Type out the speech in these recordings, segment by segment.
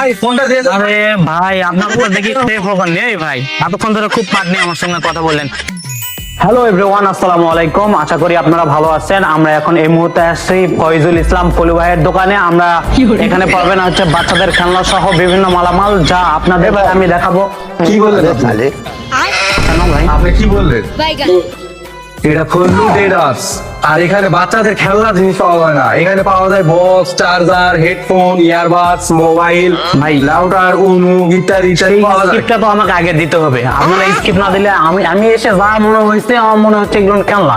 আরে ভাই আপনার উপর দেখি সেফ হবেন নেই ভাই, এতক্ষণ ধরে খুব পাট নিয়ে আমার সঙ্গে কথা বললেন। হ্যালো এভরিওয়ান, আসসালামু আলাইকুম। আশা করি আপনারা ভালো আছেন। আমরা এখন এই মুহূর্তে আসছি ফয়জুল ইসলাম পলু ভাইয়ের দোকানে। আমরা এখানে পাবেন হচ্ছে বাচ্চাদের খেলনা সহ বিভিন্ন মালামাল, যা আপনাদের আমি দেখাবো। কি বললেন তাহলে? কেন ভাই? আপনি কি বললেন? এটা ফজলু ট্রেডার্স, আর এখানে বাচ্চাদের খেলনা জিনিস পাওয়া যায় না। এখানে পাওয়া যায় box, charger, headphone, earbuds, mobile, ভাই রাউটার, উনু ইত্যাদি ইত্যাদি এই পাওয়া যায়। স্ক্রিপ্টটা তো আমাকে আগে দিতে হবে। আপনারা স্ক্রিপ্ট না দিলে আমি এসে যা মনে হয়েছে আমার মনে হচ্ছে এগুলো খেলনা।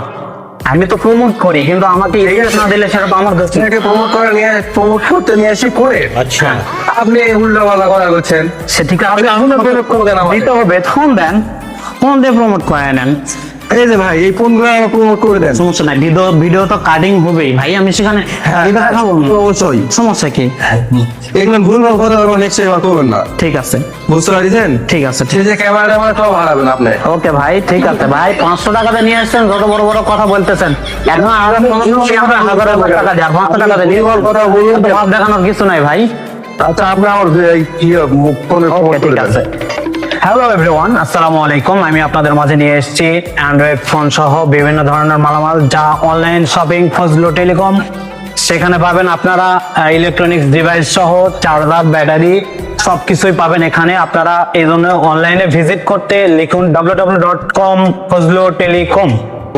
আমি তো প্রমোট করি, কিন্তু আমাকে স্ক্রিপ্ট না দিলে সেটা তো আমার কাছে। এটাকে প্রমোট করতে নিয়ে এসে করে আচ্ছা আপনি উল্টাপাল্টা কথা বলছেন। সে ঠিক আছে, আপনি এখন প্রমোট করবেন আমাকে? দিতে হবে, ফোন দেন, ফোন দিয়ে প্রমোট করে নেন। এই যে ভাই, এই ফোনগুলো আমার প্রমোট করে দেন। সমস্যা নাই, ভিডিও তো কাটিং হবেই ভাই, আমি সেখানে দেখাবো। অবশ্যই। সমস্যা কি? এগুলো ভুলভাল কথা বলবেন, নেক্সট টাইম আর করবেন না। ঠিক আছে বুঝতে পারছেন? ঠিক আছে সে যে ক্যামেরাটা আমার সব হারাবেন আপনি। ওকে ভাই, ঠিক আছে ভাই। 500 টাকাতে নিয়ে আসছেন, যত বড় বড় কথা বলতেছেন। এখন হাজার টাকা দেন, 500 টাকা দেন। নির্ভর কথা বলুন, তো ভাব দেখানোর কিছু নাই ভাই। আচ্ছা, আপনি আমার ফোনে ওকে ঠিক আছে। হ্যালো এভরিওয়ান, আসসালামু আলাইকুম। আমি আপনাদের মাঝে নিয়ে এসেছি অ্যান্ড্রয়েড ফোন সহ বিভিন্ন ধরনের মালামাল, যা অনলাইন শপিং ফজলু টেলিকম। সেখানে পাবেন আপনারা ইলেকট্রনিক্স ডিভাইস সহ চার্জার, ব্যাটারি সবকিছুই পাবেন এখানে। আপনারা এই জন্য অনলাইনে ভিজিট করতে লিখুন www.com ফজলু টেলিকম।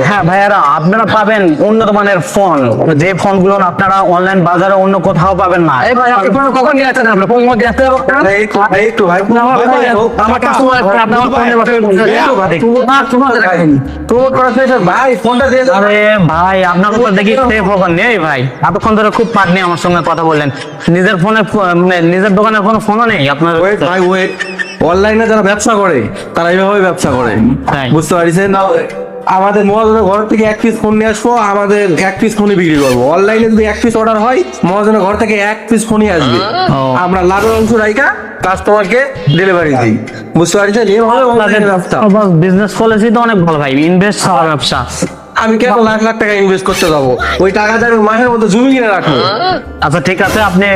হ্যাঁ ভাইয়ারা, আপনারা পাবেন উন্নত মানের ফোন, যে ফোনগুলো আপনারা অনলাইন বাজারে অন্য কোথাও পাবেন না। এই ভাই, আপনি ফোন কখন নিয়ে আসছেন? আপনি ফোন মধ্যে আসতে হবে না? একটু ভাই, আমার কাস্টমার আপনার ফোনে বসে ভাই ফোনটা দিয়ে দেন। আরে ভাই, আপনার উপর দেখি সেফ হবেন নেই ভাই, এতক্ষণ ধরে খুব পাট নিয়ে আমার সঙ্গে কথা বললেন। নিজের ফোনে নিজের দোকানের কোনো ফোনও নেই আপনার? ওয়েট ভাই, ওয়েট। অনলাইনে যারা ব্যবসা করে তারা এইভাবে ব্যবসা করে, তাই। বুঝতে পারছেন? আমাদের মহাজনের ঘর থেকে এক পিস ফোন নিয়ে আসবো, আমাদের এক পিস ফোনই বিক্রি করবো। অনলাইনে যদি এক পিস অর্ডার হয়, মহাজনের ঘর থেকে এক পিস ফোনই আসবে। ও। আমরা লাভের অংশ রাইখা কাস্টমারকে ডেলিভারি দিই, বুঝতে পারছেন? এইভাবে অনলাইনে ব্যবসা। বিজনেস পলিসি তো অনেক ভালো ভাই, ইনভেস্ট হওয়ার ব্যবসা। আমি কেন লাখ লাখ টাকা ইনভেস্ট করতে যাবো? ওই টাকাটা আমি মাসের মধ্যে জমি কিনে রাখবো। আচ্ছা ঠিক আছে, আপনি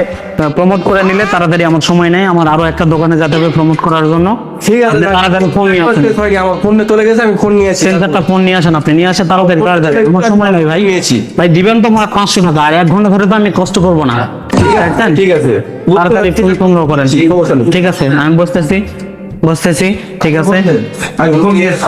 প্রমোট করে নিলে তাড়াতাড়ি, আমার সময় নেই, আমার আরো একটা দোকানে যেতে হবে প্রমোট করার জন্য। ঠিক আছে, আপনি তাড়াতাড়ি ফোন নিয়ে আসেন। আমার ফোনে চলে গেছে, আমি ফোন নিয়েছি। তিন চারটা ফোন নিয়ে আসেন, আপনি নিয়ে আসেন তাড়াতাড়ি তাড়াতাড়ি, আমার সময় নেই ভাই। নিয়েছি। ভাই দিবেন তো আমার 500 টাকা, আর 1 ঘন্টা ধরে তো আমি কষ্ট করবো না। ঠিক আছে, তাড়াতাড়ি ফোন সংগ্রহ করেন। সমস্যা নেই। ঠিক আছে, আমি বসতেছি। ঠিক আছে। আমি ফোন নিয়েছি।